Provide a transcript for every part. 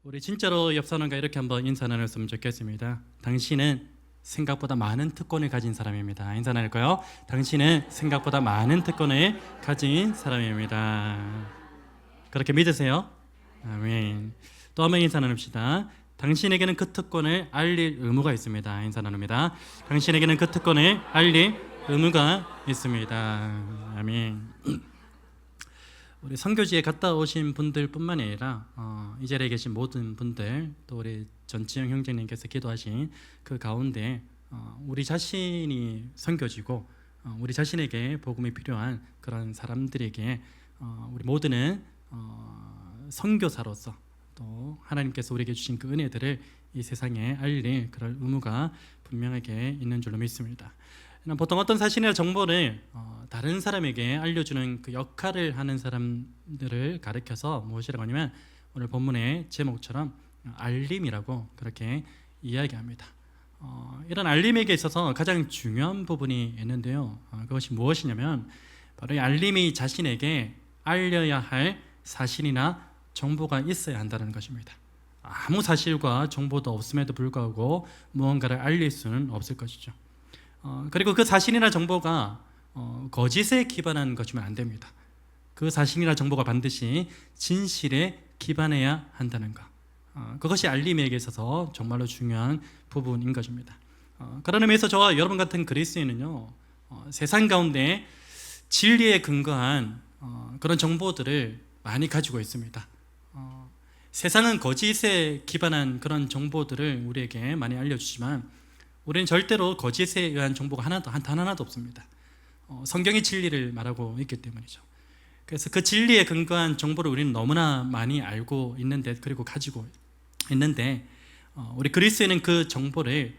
우리 진짜로 옆 사람과 이렇게 한번 인사 나눴으면 좋겠습니다. 당신은 생각보다 많은 특권을 가진 사람입니다. 인사 나눌까요? 당신은 생각보다 많은 특권을 가진 사람입니다. 그렇게 믿으세요? 아멘. 또 한번 인사 나눕시다. 당신에게는 그 특권을 알릴 의무가 있습니다. 인사 나눕니다. 당신에게는 그 특권을 알릴 의무가 있습니다. 아멘. 우리 선교지에 갔다 오신 분들뿐만 아니라 이 자리에 계신 모든 분들, 또 우리 전지영 형제님께서 기도하신 그 가운데 우리 자신이 선교지고 우리 자신에게 복음이 필요한 그런 사람들에게 우리 모두는 선교사로서 또 하나님께서 우리에게 주신 그 은혜들을 이 세상에 알릴 그런 의무가 분명하게 있는 줄로 믿습니다. 보통 어떤 사실이나 정보를 다른 사람에게 알려주는 그 역할을 하는 사람들을 가리켜서 무엇이라고 하냐면 오늘 본문의 제목처럼 알림이라고 그렇게 이야기합니다. 이런 알림에게 있어서 가장 중요한 부분이 있는데요. 그것이 무엇이냐면 바로 이 알림이 자신에게 알려야 할 사실이나 정보가 있어야 한다는 것입니다. 아무 사실과 정보도 없음에도 불구하고 무언가를 알릴 수는 없을 것이죠. 그리고 그 사실이나 정보가 거짓에 기반한 것이면 안 됩니다. 그 사실이나 정보가 반드시 진실에 기반해야 한다는 것, 그것이 알림에게 있어서 정말로 중요한 부분인 것입니다. 그런 의미에서 저와 여러분 같은 그리스도인은요, 세상 가운데 진리에 근거한 그런 정보들을 많이 가지고 있습니다. 세상은 거짓에 기반한 그런 정보들을 우리에게 많이 알려주지만 우리는 절대로 거짓에 의한 정보가 단 하나도 없습니다. 성경의 진리를 말하고 있기 때문이죠. 그래서 그 진리에 근거한 정보를 우리는 너무나 많이 알고 있는데, 그리고 가지고 있는데, 우리 그리스도인은 그 정보를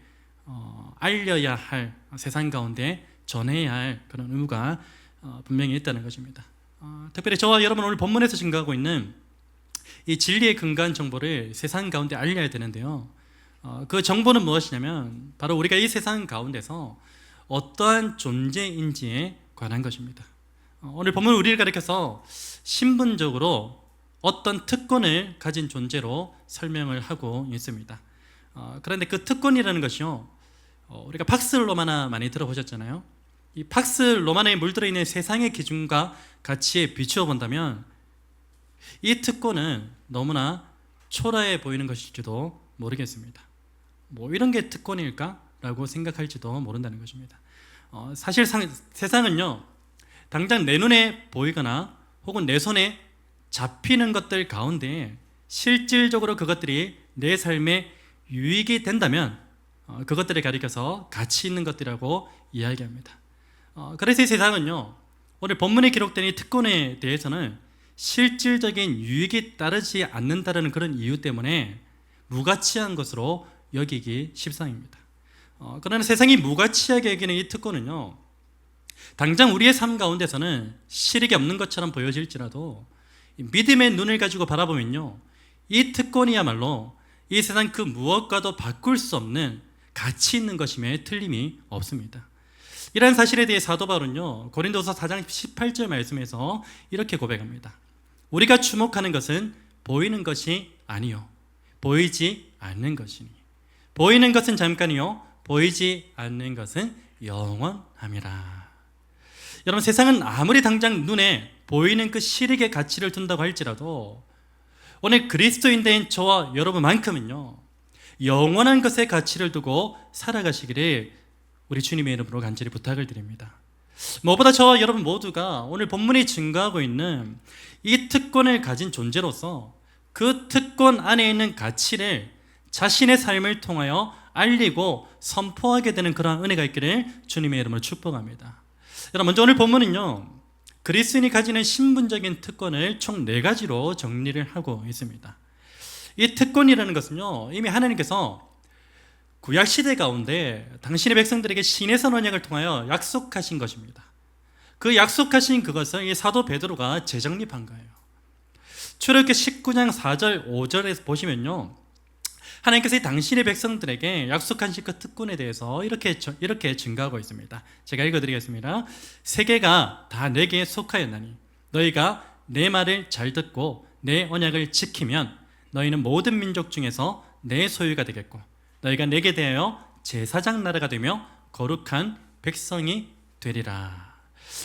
알려야 할, 세상 가운데 전해야 할 그런 의무가 분명히 있다는 것입니다. 특별히 저와 여러분 오늘 본문에서 증거하고 있는 이 진리에 근거한 정보를 세상 가운데 알려야 되는데요. 그 정보는 무엇이냐면 바로 우리가 이 세상 가운데서 어떠한 존재인지에 관한 것입니다. 오늘 본문 우리를 가리켜서 신분적으로 어떤 특권을 가진 존재로 설명을 하고 있습니다. 그런데 그 특권이라는 것이요, 우리가 팍스 로마나 많이 들어보셨잖아요. 이 팍스 로마나에 물들어 있는 세상의 기준과 가치에 비추어 본다면 이 특권은 너무나 초라해 보이는 것일지도 모르겠습니다. 뭐 이런 게 특권일까? 라고 생각할지도 모른다는 것입니다. 사실 세상은요, 당장 내 눈에 보이거나 혹은 내 손에 잡히는 것들 가운데 실질적으로 그것들이 내 삶에 유익이 된다면 그것들을 가리켜서 가치 있는 것들이라고 이야기합니다. 그래서 이 세상은요, 오늘 본문에 기록된 이 특권에 대해서는 실질적인 유익이 따르지 않는다는 그런 이유 때문에 무가치한 것으로 여기기 십상입니다. 그러나 세상이 무가치하게 여기는 이 특권은요, 당장 우리의 삶 가운데서는 실익이 없는 것처럼 보여질지라도 믿음의 눈을 가지고 바라보면요, 이 특권이야말로 이 세상 그 무엇과도 바꿀 수 없는 가치 있는 것임에 틀림이 없습니다. 이러한 사실에 대해 사도 바울은요, 고린도서 4장 18절 말씀에서 이렇게 고백합니다. 우리가 주목하는 것은 보이는 것이 아니요 보이지 않는 것이니, 보이는 것은 잠깐이요 보이지 않는 것은 영원함이라. 여러분, 세상은 아무리 당장 눈에 보이는 그 실익의 가치를 둔다고 할지라도 오늘 그리스도인된 저와 여러분만큼은요, 영원한 것의 가치를 두고 살아가시기를 우리 주님의 이름으로 간절히 부탁을 드립니다. 무엇보다 저와 여러분 모두가 오늘 본문이 증거하고 있는 이 특권을 가진 존재로서 그 특권 안에 있는 가치를 자신의 삶을 통하여 알리고 선포하게 되는 그러한 은혜가 있기를 주님의 이름으로 축복합니다. 여러분, 먼저 오늘 본문은요, 그리스도인이 가지는 신분적인 특권을 총 4가지로 정리를 하고 있습니다. 이 특권이라는 것은요, 이미 하나님께서 구약시대 가운데 당신의 백성들에게 신의 언약을 통하여 약속하신 것입니다. 그 약속하신 그것을 이 사도 베드로가 재정립한 거예요. 출애굽기 19장 4절 5절에서 보시면요, 하나님께서 이 당신의 백성들에게 약속하신 그 특권에 대해서 이렇게 증거하고 있습니다. 제가 읽어드리겠습니다. 세계가 다 내게 속하였나니 너희가 내 말을 잘 듣고 내 언약을 지키면 너희는 모든 민족 중에서 내 소유가 되겠고 너희가 내게 대하여 제사장 나라가 되며 거룩한 백성이 되리라.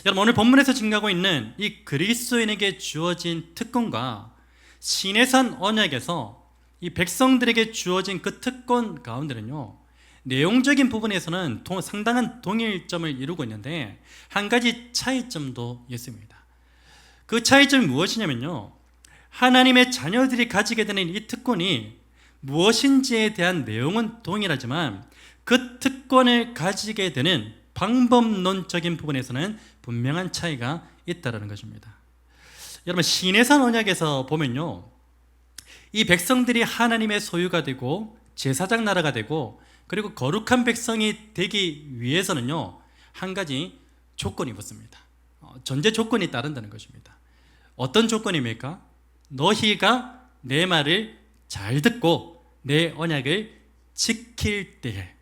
여러분, 오늘 본문에서 증가하고 있는 이 그리스도인에게 주어진 특권과 시내산 언약에서 이 백성들에게 주어진 그 특권 가운데는요, 내용적인 부분에서는 상당한 동일점을 이루고 있는데 한 가지 차이점도 있습니다. 그 차이점이 무엇이냐면요, 하나님의 자녀들이 가지게 되는 이 특권이 무엇인지에 대한 내용은 동일하지만 그 특권을 가지게 되는 방법론적인 부분에서는 분명한 차이가 있다는 것입니다. 여러분, 시내산 언약에서 보면요, 이 백성들이 하나님의 소유가 되고 제사장 나라가 되고 그리고 거룩한 백성이 되기 위해서는요, 한 가지 조건이 붙습니다. 전제 조건이 따른다는 것입니다. 어떤 조건입니까? 너희가 내 말을 잘 듣고 내 언약을 지킬 때에,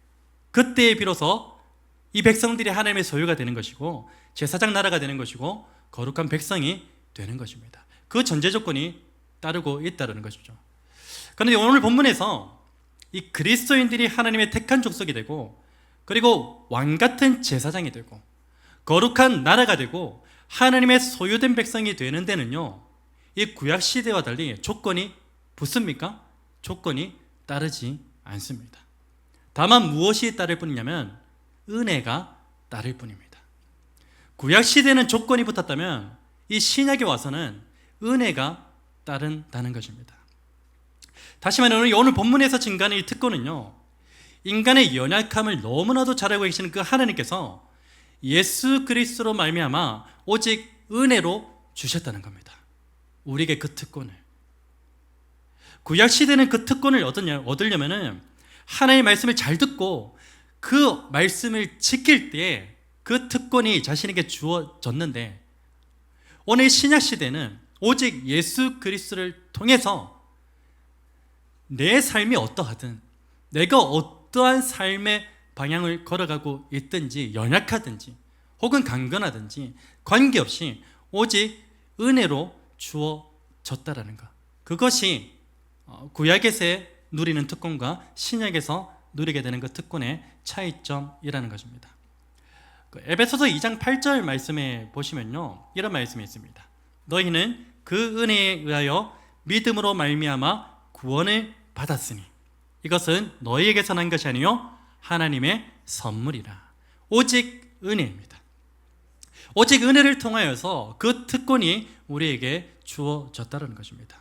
그때에 비로소 이 백성들이 하나님의 소유가 되는 것이고 제사장 나라가 되는 것이고 거룩한 백성이 되는 것입니다. 그 전제 조건이 따르고 있다는 것이죠. 그런데 오늘 본문에서 이 그리스도인들이 하나님의 택한 족속이 되고 그리고 왕같은 제사장이 되고 거룩한 나라가 되고 하나님의 소유된 백성이 되는 데는요, 이 구약시대와 달리 조건이 붙습니까? 조건이 따르지 않습니다. 다만 무엇이 따를 뿐이냐면 은혜가 따를 뿐입니다. 구약시대는 조건이 붙었다면 이 신약에 와서는 은혜가 따른다는 것입니다. 다시 말하면 오늘 본문에서 증가하는 이 특권은요, 인간의 연약함을 너무나도 잘 알고 계시는 그 하나님께서 예수 그리스도로 말미암아 오직 은혜로 주셨다는 겁니다. 우리에게 그 특권을. 구약시대는 그 특권을 얻으려면 하나님의 말씀을 잘 듣고 그 말씀을 지킬 때 그 특권이 자신에게 주어졌는데, 오늘 신약시대는 오직 예수 그리스도를 통해서 내 삶이 어떠하든, 내가 어떠한 삶의 방향을 걸어가고 있든지 연약하든지 혹은 강건하든지 관계없이 오직 은혜로 주어졌다라는 것, 그것이 구약에서 누리는 특권과 신약에서 누리게 되는 그 특권의 차이점이라는 것입니다. 에베소서 2장 8절 말씀에 보시면요, 이런 말씀이 있습니다. 너희는 그 은혜에 의하여 믿음으로 말미암아 구원을 받았으니 이것은 너희에게서 난 것이 아니요 하나님의 선물이라. 오직 은혜입니다. 오직 은혜를 통하여서 그 특권이 우리에게 주어졌다는 것입니다.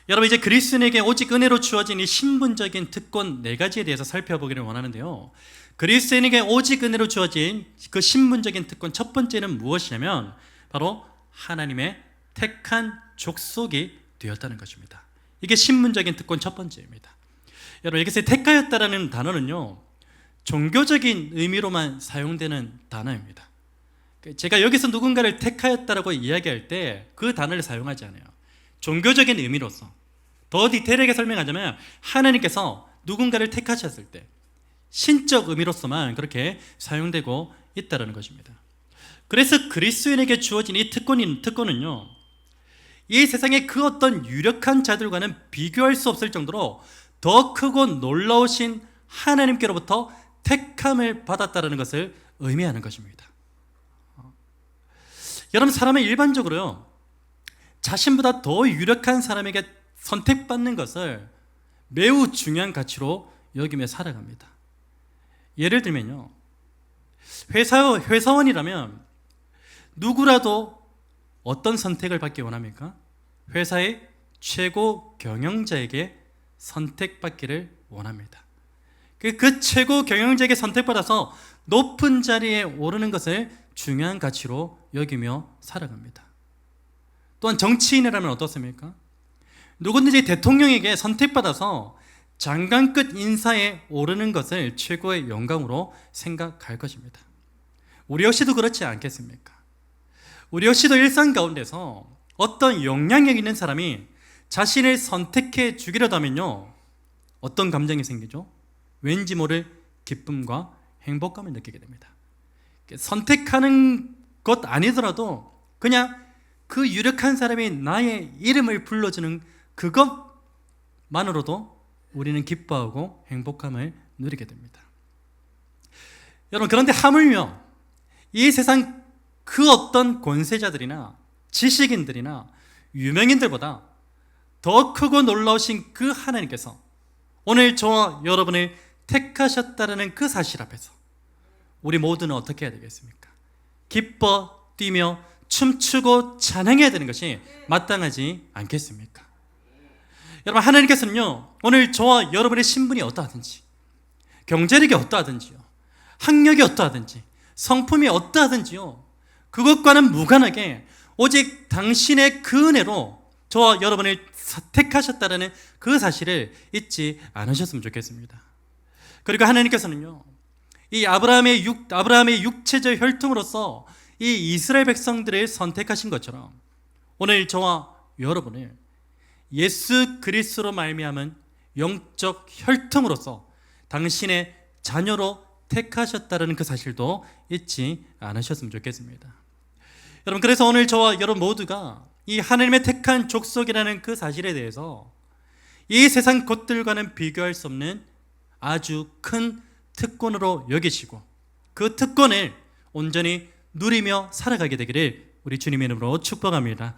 여러분, 이제 그리스도인에게 오직 은혜로 주어진 이 신분적인 특권 4가지에 대해서 살펴보기를 원하는데요, 그리스도인에게 오직 은혜로 주어진 그 신분적인 특권 첫 번째는 무엇이냐면 바로 하나님의 택한 족속이 되었다는 것입니다. 이게 신분적인 특권 첫 번째입니다. 여러분, 여기서 택하였다라는 단어는요, 종교적인 의미로만 사용되는 단어입니다. 제가 여기서 누군가를 택하였다라고 이야기할 때 그 단어를 사용하지 않아요. 종교적인 의미로서 더 디테일하게 설명하자면 하나님께서 누군가를 택하셨을 때 신적 의미로서만 그렇게 사용되고 있다는 것입니다. 그래서 그리스도인에게 주어진 이 특권은요, 이 세상의 그 어떤 유력한 자들과는 비교할 수 없을 정도로 더 크고 놀라우신 하나님께로부터 택함을 받았다는 것을 의미하는 것입니다. 여러분, 사람은 일반적으로요, 자신보다 더 유력한 사람에게 선택받는 것을 매우 중요한 가치로 여기며 살아갑니다. 예를 들면요, 회사원이라면 누구라도 어떤 선택을 받기 원합니까? 회사의 최고 경영자에게 선택받기를 원합니다. 그 최고 경영자에게 선택받아서 높은 자리에 오르는 것을 중요한 가치로 여기며 살아갑니다. 또한 정치인이라면 어떻습니까? 누구든지 대통령에게 선택받아서 장관급 인사에 오르는 것을 최고의 영광으로 생각할 것입니다. 우리 역시도 그렇지 않겠습니까? 우리 역시도 일상 가운데서 어떤 영향력 있는 사람이 자신을 선택해 주기라도 하면요, 어떤 감정이 생기죠? 왠지 모를 기쁨과 행복감을 느끼게 됩니다. 선택하는 것 아니더라도 그냥 그 유력한 사람이 나의 이름을 불러주는 그것 것만으로도 우리는 기뻐하고 행복함을 누리게 됩니다. 여러분, 그런데 하물며 이 세상 그 어떤 권세자들이나 지식인들이나 유명인들보다 더 크고 놀라우신 그 하나님께서 오늘 저와 여러분을 택하셨다는 그 사실 앞에서 우리 모두는 어떻게 해야 되겠습니까? 기뻐 뛰며 춤추고 찬양해야 되는 것이 마땅하지 않겠습니까? 여러분, 하나님께서는요, 오늘 저와 여러분의 신분이 어떠하든지, 경제력이 어떠하든지요, 학력이 어떠하든지, 성품이 어떠하든지요, 그것과는 무관하게 오직 당신의 그 은혜로 저와 여러분을 택하셨다는 그 사실을 잊지 않으셨으면 좋겠습니다. 그리고 하나님께서는요, 이 아브라함의 육체적 혈통으로서 이 이스라엘 백성들을 선택하신 것처럼 오늘 저와 여러분을 예수 그리스도로 말미암은 영적 혈통으로서 당신의 자녀로 택하셨다는 그 사실도 잊지 않으셨으면 좋겠습니다. 여러분, 그래서 오늘 저와 여러분 모두가 이 하나님의 택한 족속이라는 그 사실에 대해서 이 세상 것들과는 비교할 수 없는 아주 큰 특권으로 여기시고 그 특권을 온전히 누리며 살아가게 되기를 우리 주님의 이름으로 축복합니다.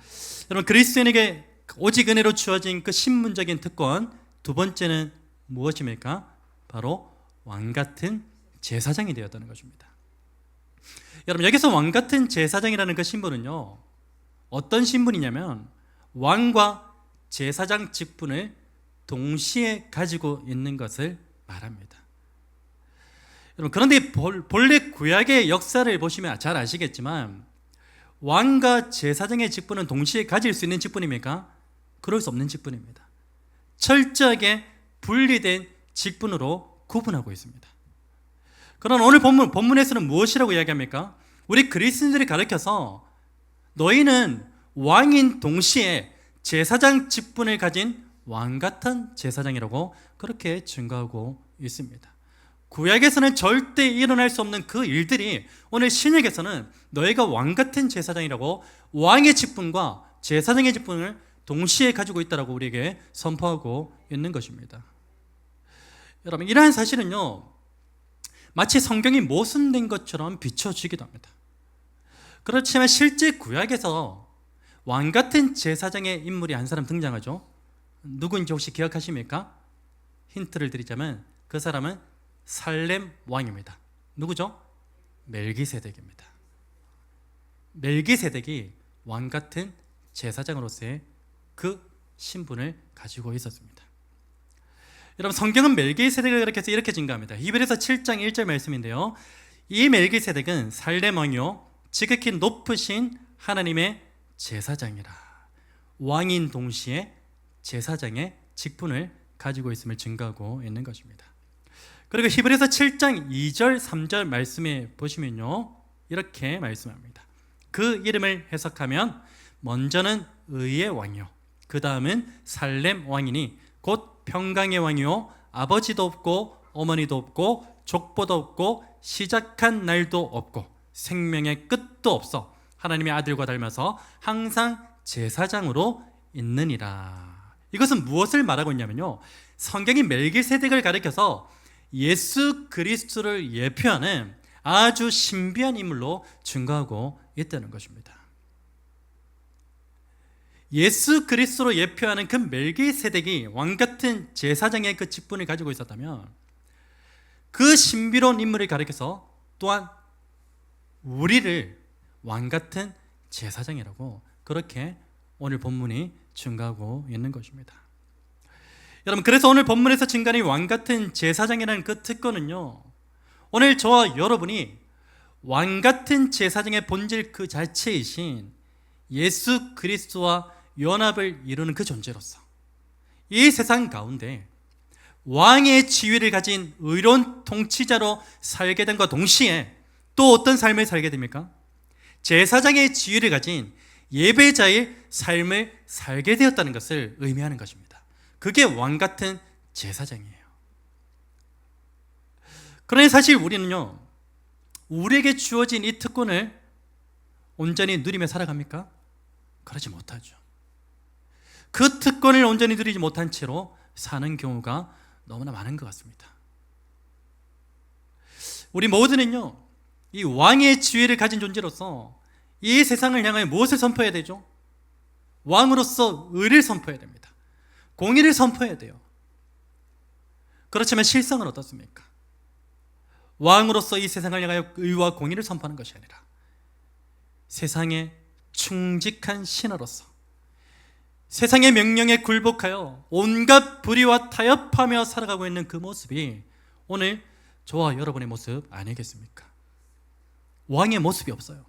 여러분, 그리스도인에게 오직 은혜로 주어진 그 신분적인 특권 두 번째는 무엇입니까? 바로 왕같은 제사장이 되었다는 것입니다. 여러분, 여기서 왕같은 제사장이라는 그 신분은요, 어떤 신분이냐면 왕과 제사장 직분을 동시에 가지고 있는 것을 말합니다. 여러분, 그런데 본래 구약의 역사를 보시면 잘 아시겠지만 왕과 제사장의 직분은 동시에 가질 수 있는 직분입니까? 그럴 수 없는 직분입니다. 철저하게 분리된 직분으로 구분하고 있습니다. 그러나 오늘 본문에서는 무엇이라고 이야기합니까? 우리 그리스도인들이 가르쳐서 너희는 왕인 동시에 제사장 직분을 가진 왕같은 제사장이라고 그렇게 증거하고 있습니다. 구약에서는 절대 일어날 수 없는 그 일들이 오늘 신약에서는 너희가 왕같은 제사장이라고 왕의 직분과 제사장의 직분을 동시에 가지고 있다고 우리에게 선포하고 있는 것입니다. 여러분, 이러한 사실은요, 마치 성경이 모순된 것처럼 비춰지기도 합니다. 그렇지만 실제 구약에서 왕같은 제사장의 인물이 한 사람 등장하죠. 누구인지 혹시 기억하십니까? 힌트를 드리자면 그 사람은 살렘 왕입니다. 누구죠? 멜기세덱입니다. 멜기세덱이 왕같은 제사장으로서의 그 신분을 가지고 있었습니다. 여러분, 성경은 멜기세덱을 가리켜서 이렇게 증가합니다. 히브리서 7장 1절 말씀인데요, 이 멜기세덱은 살렘 왕이요 지극히 높으신 하나님의 제사장이라. 왕인 동시에 제사장의 직분을 가지고 있음을 증거하고 있는 것입니다. 그리고 히브리서 7장 2절 3절 말씀에 보시면요, 이렇게 말씀합니다. 그 이름을 해석하면 먼저는 의의 왕이요 그 다음은 살렘 왕이니 곧 평강의 왕이요 아버지도 없고 어머니도 없고 족보도 없고 시작한 날도 없고 생명의 끝도 없어 하나님의 아들과 닮아서 항상 제사장으로 있느니라. 이것은 무엇을 말하고 있냐면요, 성경이 멜기세덱을 가리켜서 예수 그리스도를 예표하는 아주 신비한 인물로 증거하고 있다는 것입니다. 예수 그리스도로 예표하는 그 멜기세덱이 왕같은 제사장의 그 직분을 가지고 있었다면 그 신비로운 인물을 가리켜서 또한 우리를 왕같은 제사장이라고 그렇게 오늘 본문이 증거하고 있는 것입니다. 여러분, 그래서 오늘 본문에서 증거하는 왕같은 제사장이라는 그 특권은요, 오늘 저와 여러분이 왕같은 제사장의 본질 그 자체이신 예수 그리스도와 연합을 이루는 그 존재로서 이 세상 가운데 왕의 지위를 가진 의로운 통치자로 살게 됨과 동시에 또 어떤 삶을 살게 됩니까? 제사장의 지위를 가진 예배자의 삶을 살게 되었다는 것을 의미하는 것입니다. 그게 왕같은 제사장이에요. 그러니 사실 우리는요, 우리에게 주어진 이 특권을 온전히 누리며 살아갑니까? 그러지 못하죠. 그 특권을 온전히 누리지 못한 채로 사는 경우가 너무나 많은 것 같습니다. 우리 모두는요, 이 왕의 지위를 가진 존재로서 이 세상을 향하여 무엇을 선포해야 되죠? 왕으로서 의를 선포해야 됩니다. 공의를 선포해야 돼요. 그렇지만 실상은 어떻습니까? 왕으로서 이 세상을 향하여 의와 공의를 선포하는 것이 아니라 세상에 충직한 신하로서 세상의 명령에 굴복하여 온갖 불의와 타협하며 살아가고 있는 그 모습이 오늘 저와 여러분의 모습 아니겠습니까? 왕의 모습이 없어요.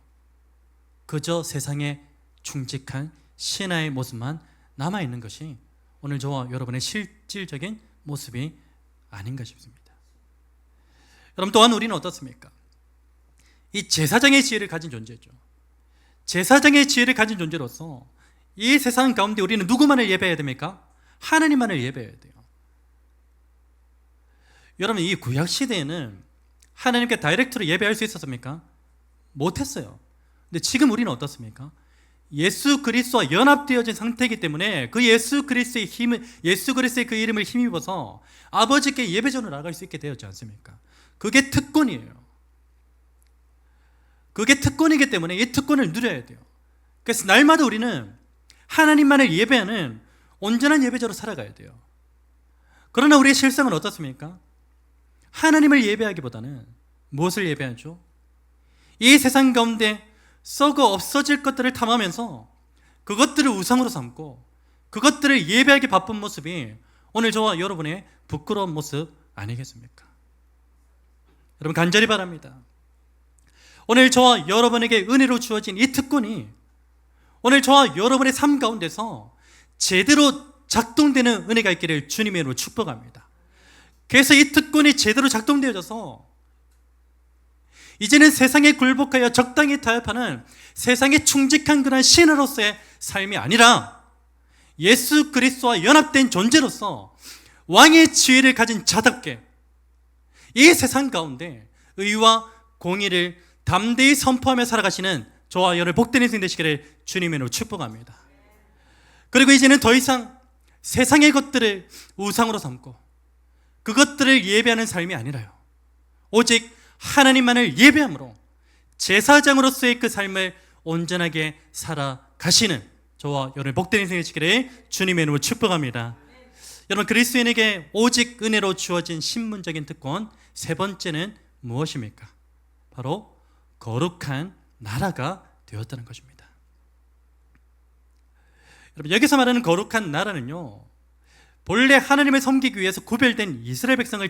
그저 세상에 충직한 신하의 모습만 남아있는 것이 오늘 저와 여러분의 실질적인 모습이 아닌가 싶습니다. 여러분, 또한 우리는 어떻습니까? 이 제사장의 지혜를 가진 존재죠. 제사장의 지혜를 가진 존재로서 이 세상 가운데 우리는 누구만을 예배해야 됩니까? 하나님만을 예배해야 돼요. 여러분, 이 구약 시대에는 하나님께 다이렉트로 예배할 수 있었습니까? 못했어요. 근데 지금 우리는 어떻습니까? 예수 그리스도와 연합되어진 상태이기 때문에 그 예수 그리스도의 그 이름을 힘입어서 아버지께 예배전으로 나갈 수 있게 되었지 않습니까? 그게 특권이에요. 그게 특권이기 때문에 이 특권을 누려야 돼요. 그래서 날마다 우리는 하나님만을 예배하는 온전한 예배자로 살아가야 돼요. 그러나 우리의 실상은 어떻습니까? 하나님을 예배하기보다는 무엇을 예배하죠? 이 세상 가운데 썩어 없어질 것들을 탐하면서 그것들을 우상으로 삼고 그것들을 예배하기 바쁜 모습이 오늘 저와 여러분의 부끄러운 모습 아니겠습니까? 여러분, 간절히 바랍니다. 오늘 저와 여러분에게 은혜로 주어진 이 특권이 오늘 저와 여러분의 삶 가운데서 제대로 작동되는 은혜가 있기를 주님의 이름으로 축복합니다. 그래서 이 특권이 제대로 작동되어져서 이제는 세상에 굴복하여 적당히 타협하는 세상에 충직한 그런 신으로서의 삶이 아니라 예수 그리스도와 연합된 존재로서 왕의 지위를 가진 자답게 이 세상 가운데 의와 공의를 담대히 선포하며 살아가시는 저와 여러분의 복된 인생 되시기를 주님의 이름으로 축복합니다. 그리고 이제는 더 이상 세상의 것들을 우상으로 삼고 그것들을 예배하는 삶이 아니라요, 오직 하나님만을 예배함으로 제사장으로서의 그 삶을 온전하게 살아가시는 저와 여러분의 복된 인생 되시기를 주님의 이름으로 축복합니다. 여러분, 그리스도인에게 오직 은혜로 주어진 신분적인 특권 세 번째는 무엇입니까? 바로 거룩한 나라가 되었다는 것입니다. 여러분, 여기서 말하는 거룩한 나라는요, 본래 하나님을 섬기기 위해서 구별된 이스라엘 백성을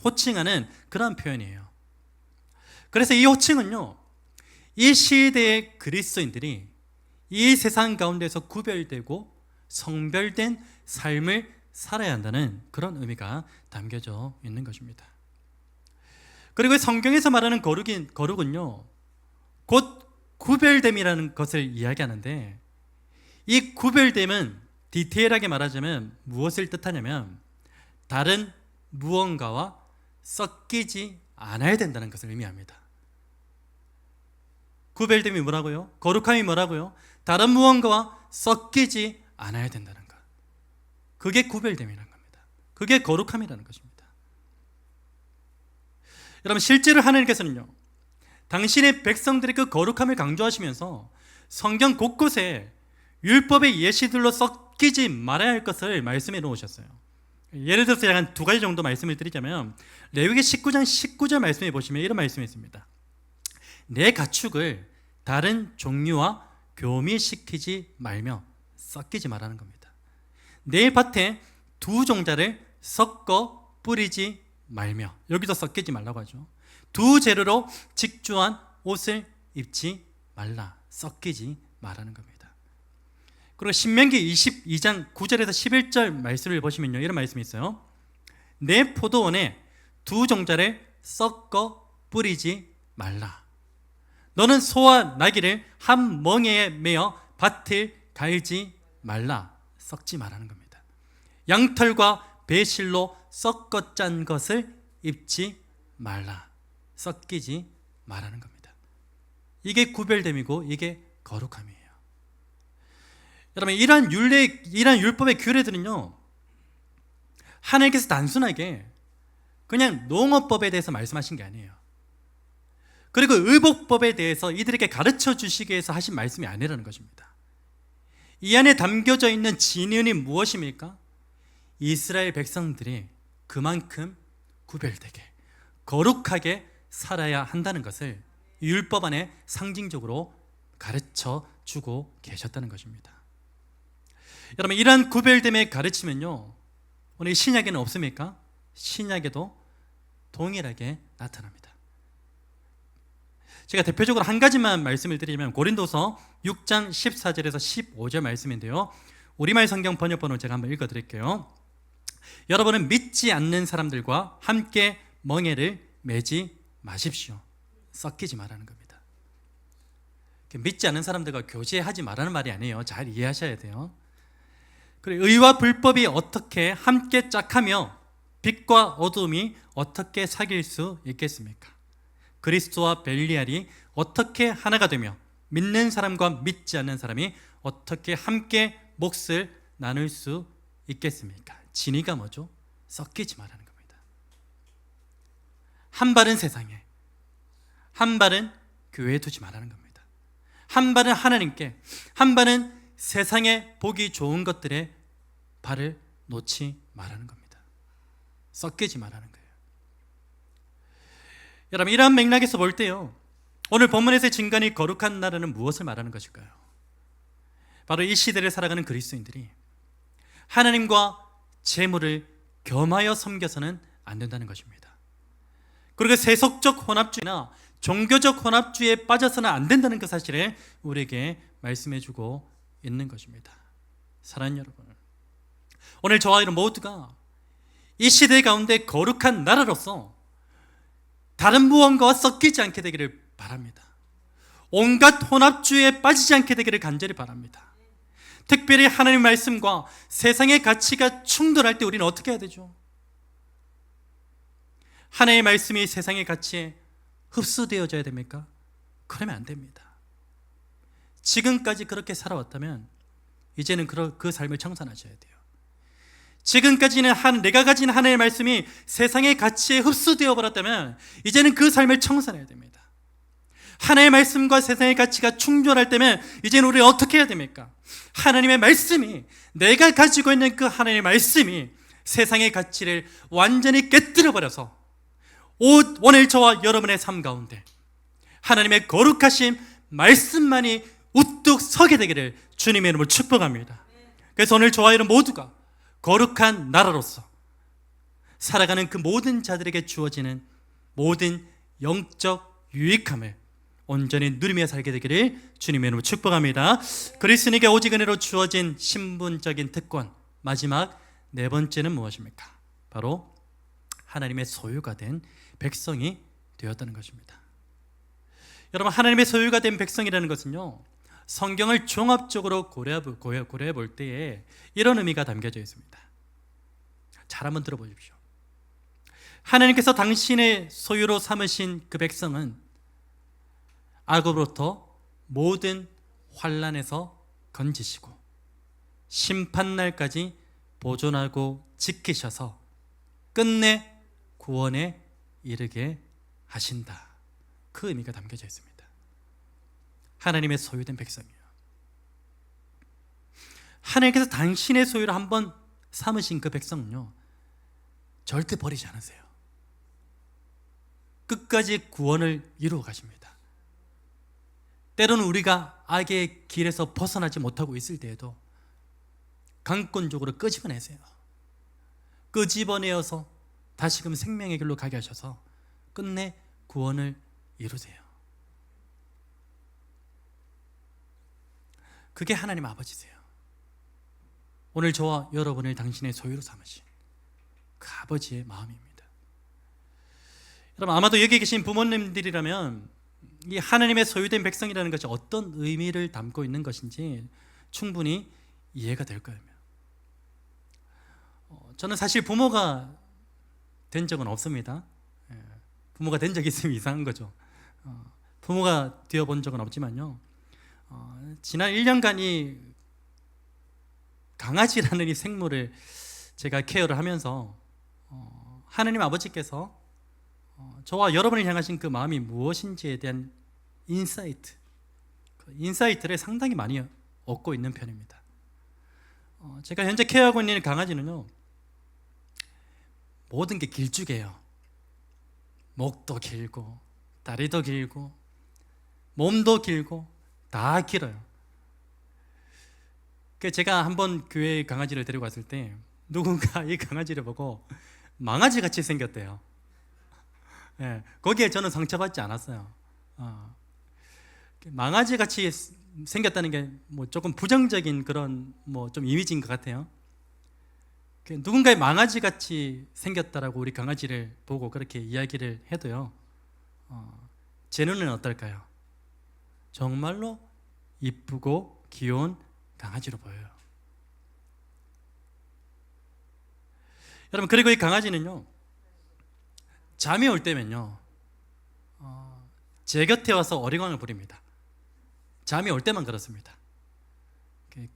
호칭하는 그러한 표현이에요. 그래서 이 호칭은요, 이 시대의 그리스도인들이 이 세상 가운데서 구별되고 성별된 삶을 살아야 한다는 그런 의미가 담겨져 있는 것입니다. 그리고 성경에서 말하는 거룩은요, 곧 구별됨이라는 것을 이야기하는데, 이 구별됨은 디테일하게 말하자면 무엇을 뜻하냐면 다른 무언가와 섞이지 않아야 된다는 것을 의미합니다. 구별됨이 뭐라고요? 거룩함이 뭐라고요? 다른 무언가와 섞이지 않아야 된다는 것. 그게 구별됨이라는 겁니다. 그게 거룩함이라는 것입니다. 여러분, 실제로 하나님께서는요, 당신의 백성들의 그 거룩함을 강조하시면서 성경 곳곳에 율법의 예시들로 섞이지 말아야 할 것을 말씀해 놓으셨어요. 예를 들어서 한 두 가지 정도 말씀을 드리자면, 레위기 19장 19절 말씀해 보시면 이런 말씀이 있습니다. 내 가축을 다른 종류와 교미시키지 말며 섞이지 말라는 겁니다. 내 밭에 두 종자를 섞어 뿌리지 말며, 여기서 섞이지 말라고 하죠. 두 재료로 직주한 옷을 입지 말라, 섞이지 말라는 겁니다. 그리고 신명기 22장 9절에서 11절 말씀을 보시면요, 이런 말씀이 있어요. 내 포도원에 두 종자를 섞어 뿌리지 말라. 너는 소와 나귀를 한 멍에에 매어 밭을 갈지 말라, 섞지 말라는 겁니다. 양털과 배실로 섞어 짠 것을 입지 말라, 섞이지 말라는 겁니다. 이게 구별됨이고 이게 거룩함이에요. 여러분, 이러한 율법의 규례들은요, 하나님께서 단순하게 그냥 농업법에 대해서 말씀하신 게 아니에요. 그리고 의복법에 대해서 이들에게 가르쳐 주시기 위해서 하신 말씀이 아니라는 것입니다. 이 안에 담겨져 있는 진리는 무엇입니까? 이스라엘 백성들이 그만큼 구별되게 거룩하게 살아야 한다는 것을 율법 안에 상징적으로 가르쳐 주고 계셨다는 것입니다. 여러분, 이러한 구별됨의 가르침은요, 오늘 신약에는 없습니까? 신약에도 동일하게 나타납니다. 제가 대표적으로 한 가지만 말씀을 드리면 고린도서 6장 14절에서 15절 말씀인데요, 우리말 성경 번역본을 제가 한번 읽어드릴게요. 여러분은 믿지 않는 사람들과 함께 멍에를 매지 마십시오. 섞이지 말라는 겁니다. 믿지 않는 사람들과 교제하지 말라는 말이 아니에요. 잘 이해하셔야 돼요. 그리고 의와 불법이 어떻게 함께 짝하며 빛과 어둠이 어떻게 사귈 수 있겠습니까? 그리스도와 벨리알이 어떻게 하나가 되며 믿는 사람과 믿지 않는 사람이 어떻게 함께 몫을 나눌 수 있겠습니까? 진리가 뭐죠? 섞이지 말라는 겁니다. 한 발은 세상에, 한 발은 교회에 두지 말라는 겁니다. 한 발은 하나님께, 한 발은 세상에 보기 좋은 것들에 발을 놓지 말라는 겁니다. 섞이지 말라는 거예요. 여러분, 이러한 맥락에서 볼 때요, 오늘 본문에서의 증거니 거룩한 나라는 무엇을 말하는 것일까요? 바로 이 시대를 살아가는 그리스도인들이 하나님과 재물을 겸하여 섬겨서는 안 된다는 것입니다. 그리고 세속적 혼합주의나 종교적 혼합주의에 빠져서는 안 된다는 그 사실을 우리에게 말씀해 주고 있는 것입니다. 사랑하는 여러분, 오늘 저와 여러분 모두가 이 시대 가운데 거룩한 나라로서 다른 무언가와 섞이지 않게 되기를 바랍니다. 온갖 혼합주의에 빠지지 않게 되기를 간절히 바랍니다. 특별히 하나님의 말씀과 세상의 가치가 충돌할 때 우리는 어떻게 해야 되죠? 하나님의 말씀이 세상의 가치에 흡수되어져야 됩니까? 그러면 안 됩니다. 지금까지 그렇게 살아왔다면 이제는 그 삶을 청산하셔야 돼요. 지금까지는 내가 가진 하나님의 말씀이 세상의 가치에 흡수되어 버렸다면 이제는 그 삶을 청산해야 됩니다. 하나님의 말씀과 세상의 가치가 충돌할 때면 이제는 우리 어떻게 해야 됩니까? 하나님의 말씀이, 내가 가지고 있는 그 하나님의 말씀이 세상의 가치를 완전히 깨뜨려 버려서 오늘 저와 여러분의 삶 가운데 하나님의 거룩하신 말씀만이 우뚝 서게 되기를 주님의 이름으로 축복합니다. 그래서 오늘 저와 여러분 모두가 거룩한 나라로서 살아가는 그 모든 자들에게 주어지는 모든 영적 유익함을 온전히 누리며 살게 되기를 주님의 이름으로 축복합니다. 그리스도인에게 오직 은혜로 주어진 신분적인 특권, 마지막 네 번째는 무엇입니까? 바로 하나님의 소유가 된 백성이 되었다는 것입니다. 여러분, 하나님의 소유가 된 백성이라는 것은요, 성경을 종합적으로 고려해 볼 때에 이런 의미가 담겨져 있습니다. 잘 한번 들어보십시오. 하나님께서 당신의 소유로 삼으신 그 백성은 악으로부터 모든 환난에서 건지시고 심판날까지 보존하고 지키셔서 끝내 구원에 이르게 하신다. 그 의미가 담겨져 있습니다. 하나님의 소유된 백성이에요. 하나님께서 당신의 소유를 한번 삼으신 그 백성은요, 절대 버리지 않으세요. 끝까지 구원을 이루어 가십니다. 때로는 우리가 악의 길에서 벗어나지 못하고 있을 때에도 강권적으로 끄집어내세요. 끄집어내어서 다시금 생명의 길로 가게 하셔서 끝내 구원을 이루세요. 그게 하나님 아버지세요. 오늘 저와 여러분을 당신의 소유로 삼으신 그 아버지의 마음입니다. 여러분, 아마도 여기 계신 부모님들이라면 이 하나님의 소유된 백성이라는 것이 어떤 의미를 담고 있는 것인지 충분히 이해가 될 거예요. 저는 사실 부모가 된 적은 없습니다. 부모가 된 적이 있으면 이상한 거죠. 부모가 되어본 적은 없지만요, 지난 1년간 이 강아지라는 이 생물을 제가 케어를 하면서 하나님 아버지께서 저와 여러분을 향하신 그 마음이 무엇인지에 대한 인사이트, 그 인사이트를 상당히 많이 얻고 있는 편입니다. 제가 현재 케어하고 있는 강아지는요, 모든 게 길쭉해요. 목도 길고 다리도 길고 몸도 길고 다 길어요. 제가 한번 교회에 강아지를 데리고 왔을 때 누군가 이 강아지를 보고 망아지 같이 생겼대요. 예, 거기에 저는 상처받지 않았어요. 망아지 같이 생겼다는 게 뭐 조금 부정적인 그런 뭐 좀 이미지인 것 같아요. 누군가의 망아지 같이 생겼다라고 우리 강아지를 보고 그렇게 이야기를 해도요, 제 눈은 어떨까요? 정말로 이쁘고 귀여운 강아지로 보여요. 여러분, 그리고 이 강아지는요, 잠이 올 때면요, 제 곁에 와서 어리광을 부립니다. 잠이 올 때만 그렇습니다.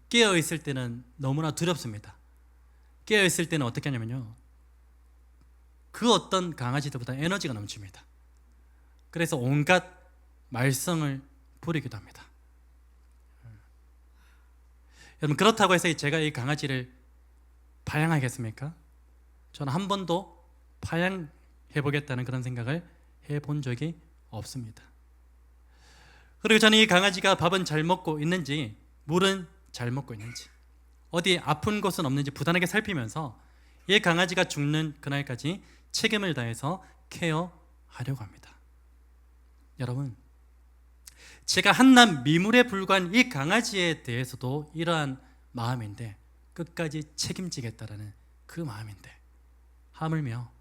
깨어 있을 때는 너무나 두렵습니다. 깨어 있을 때는 어떻게 하냐면요, 그 어떤 강아지들보다 에너지가 넘칩니다. 그래서 온갖 말썽을 부리기도 합니다. 여러분, 그렇다고 해서 제가 이 강아지를 파양하겠습니까? 저는 한 번도 파양해보겠다는 그런 생각을 해본 적이 없습니다. 그리고 저는 이 강아지가 밥은 잘 먹고 있는지, 물은 잘 먹고 있는지, 어디 아픈 곳은 없는지 부단하게 살피면서 이 강아지가 죽는 그날까지 책임을 다해서 케어하려고 합니다. 여러분, 제가 한낱 미물에 불과한 이 강아지에 대해서도 이러한 마음인데, 끝까지 책임지겠다라는 그 마음인데, 하물며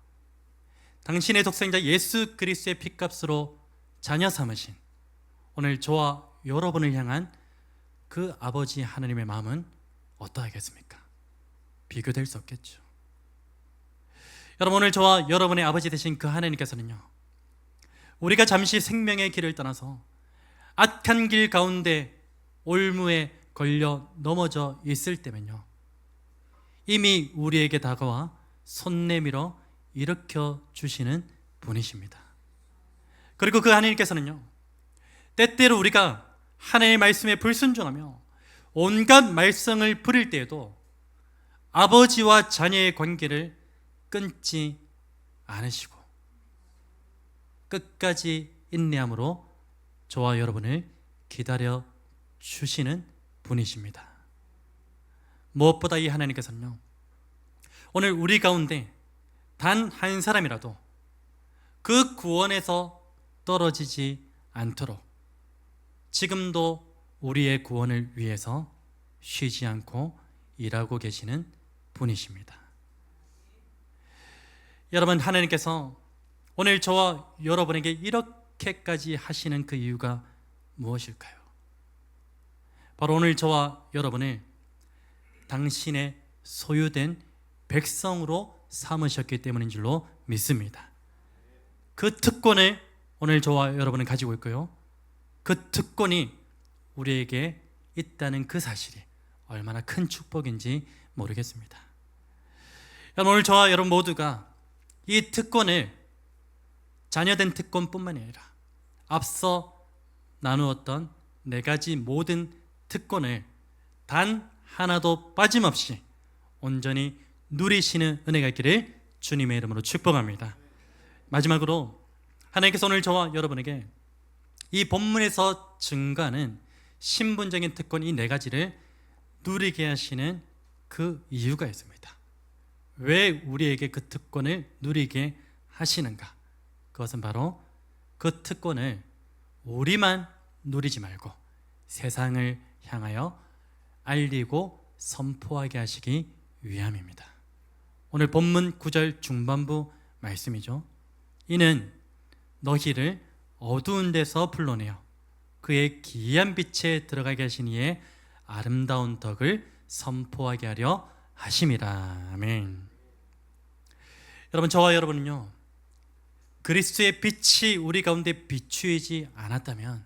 당신의 독생자 예수 그리스도의 피값으로 자녀 삼으신 오늘 저와 여러분을 향한 그 아버지 하나님의 마음은 어떠하겠습니까? 비교될 수 없겠죠. 여러분, 오늘 저와 여러분의 아버지 되신 그 하나님께서는요, 우리가 잠시 생명의 길을 떠나서 악한 길 가운데 올무에 걸려 넘어져 있을 때면요, 이미 우리에게 다가와 손 내밀어 일으켜 주시는 분이십니다. 그리고 그 하나님께서는요, 때때로 우리가 하나님의 말씀에 불순종하며 온갖 말썽을 부릴 때에도 아버지와 자녀의 관계를 끊지 않으시고 끝까지 인내함으로 저와 여러분을 기다려 주시는 분이십니다. 무엇보다 이 하나님께서는요, 오늘 우리 가운데 단 한 사람이라도 그 구원에서 떨어지지 않도록 지금도 우리의 구원을 위해서 쉬지 않고 일하고 계시는 분이십니다. 여러분, 하나님께서 오늘 저와 여러분에게 이렇게까지 하시는 그 이유가 무엇일까요? 바로 오늘 저와 여러분을 당신의 소유된 백성으로 삼으셨기 때문인 줄로 믿습니다. 그 특권을 오늘 저와 여러분은 가지고 있고요, 그 특권이 우리에게 있다는 그 사실이 얼마나 큰 축복인지 모르겠습니다. 여러분, 오늘 저와 여러분 모두가 이 특권을, 자녀된 특권뿐만이 아니라 앞서 나누었던 네 가지 모든 특권을 단 하나도 빠짐없이 온전히 누리시는 은혜가 있기를 주님의 이름으로 축복합니다. 마지막으로 하나님께서 오늘 저와 여러분에게 이 본문에서 증가하는 신분적인 특권 이 네 가지를 누리게 하시는 그 이유가 있습니다. 왜 우리에게 그 특권을 누리게 하시는가? 그것은 바로 그 특권을 우리만 누리지 말고 세상을 향하여 알리고 선포하게 하시기 위함입니다. 오늘 본문 9절 중반부 말씀이죠. 이는 너희를 어두운 데서 불러내어 그의 기이한 빛에 들어가게 하신 이의 아름다운 덕을 선포하게 하려 하심이라. 아멘. 여러분, 저와 여러분은요, 그리스도의 빛이 우리 가운데 비추이지 않았다면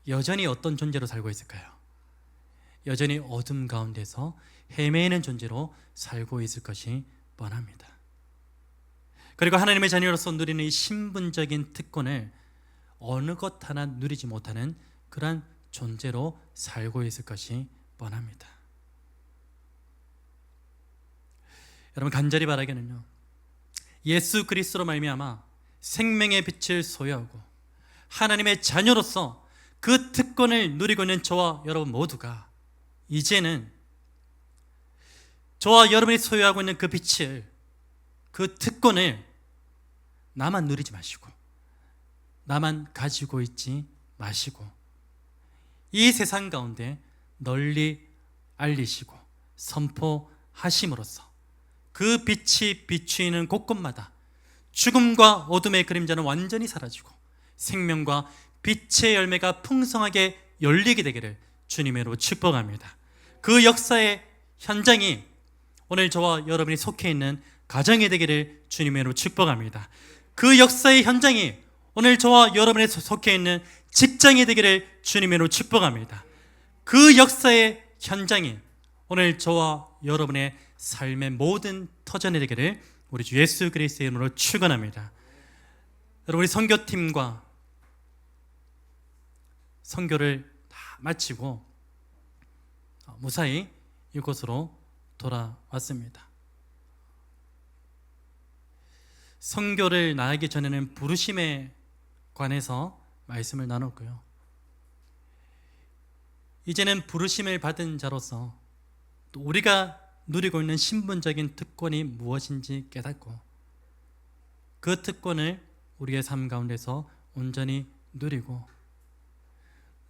여전히 어떤 존재로 살고 있을까요? 여전히 어둠 가운데서 헤매이는 존재로 살고 있을 것이 뻔합니다. 그리고 하나님의 자녀로서 누리는 이 신분적인 특권을 어느 것 하나 누리지 못하는 그러한 존재로 살고 있을 것이 뻔합니다. 여러분, 간절히 바라기는요, 예수 그리스도로 말미암아 생명의 빛을 소유하고 하나님의 자녀로서 그 특권을 누리고 있는 저와 여러분 모두가 이제는 저와 여러분이 소유하고 있는 그 빛을, 그 특권을 나만 누리지 마시고 나만 가지고 있지 마시고 이 세상 가운데 널리 알리시고 선포하심으로써 그 빛이 비추이는 곳곳마다 죽음과 어둠의 그림자는 완전히 사라지고 생명과 빛의 열매가 풍성하게 열리게 되기를 주님으로 축복합니다. 그 역사의 현장이 오늘 저와 여러분이 속해 있는 가정이 되기를 주님으로 축복합니다. 그 역사의 현장이 오늘 저와 여러분이 속해 있는 직장이 되기를 주님으로 축복합니다. 그 역사의 현장이 오늘 저와 여러분의 삶의 모든 터전이 되기를 우리 주 예수 그리스도의 이름으로 축원합니다. 여러분, 우리 선교팀과 선교를 다 마치고 무사히 이곳으로 돌아왔습니다. 선교를 나가기 전에는 부르심에 관해서 말씀을 나눴고요. 이제는 부르심을 받은 자로서 또 우리가 누리고 있는 신분적인 특권이 무엇인지 깨닫고 그 특권을 우리의 삶 가운데서 온전히 누리고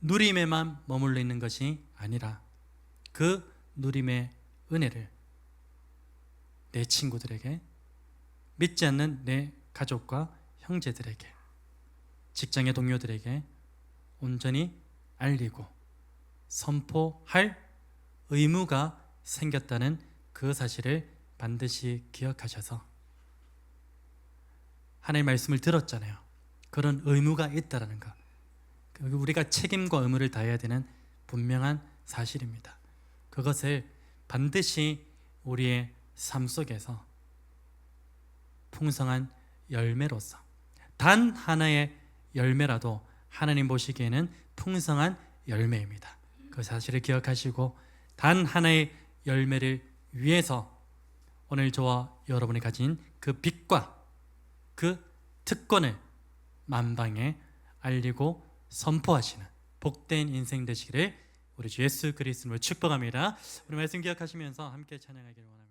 누림에만 머물러 있는 것이 아니라 그 누림의 은혜를 내 친구들에게, 믿지 않는 내 가족과 형제들에게, 직장의 동료들에게 온전히 알리고 선포할 의무가 생겼다는 그 사실을 반드시 기억하셔서, 하나님의 말씀을 들었잖아요. 그런 의무가 있다는 것, 우리가 책임과 의무를 다해야 되는 분명한 사실입니다. 그것을 반드시 우리의 삶 속에서 풍성한 열매로서, 단 하나의 열매라도 하나님 보시기에는 풍성한 열매입니다. 그 사실을 기억하시고 단 하나의 열매를 위해서 오늘 저와 여러분이 가진 그 빛과 그 특권을 만방에 알리고 선포하시는 복된 인생 되시기를 우리 주 예수 그리스도로 축복합니다. 우리 말씀 기억하시면서 함께 찬양하기를 원합니다.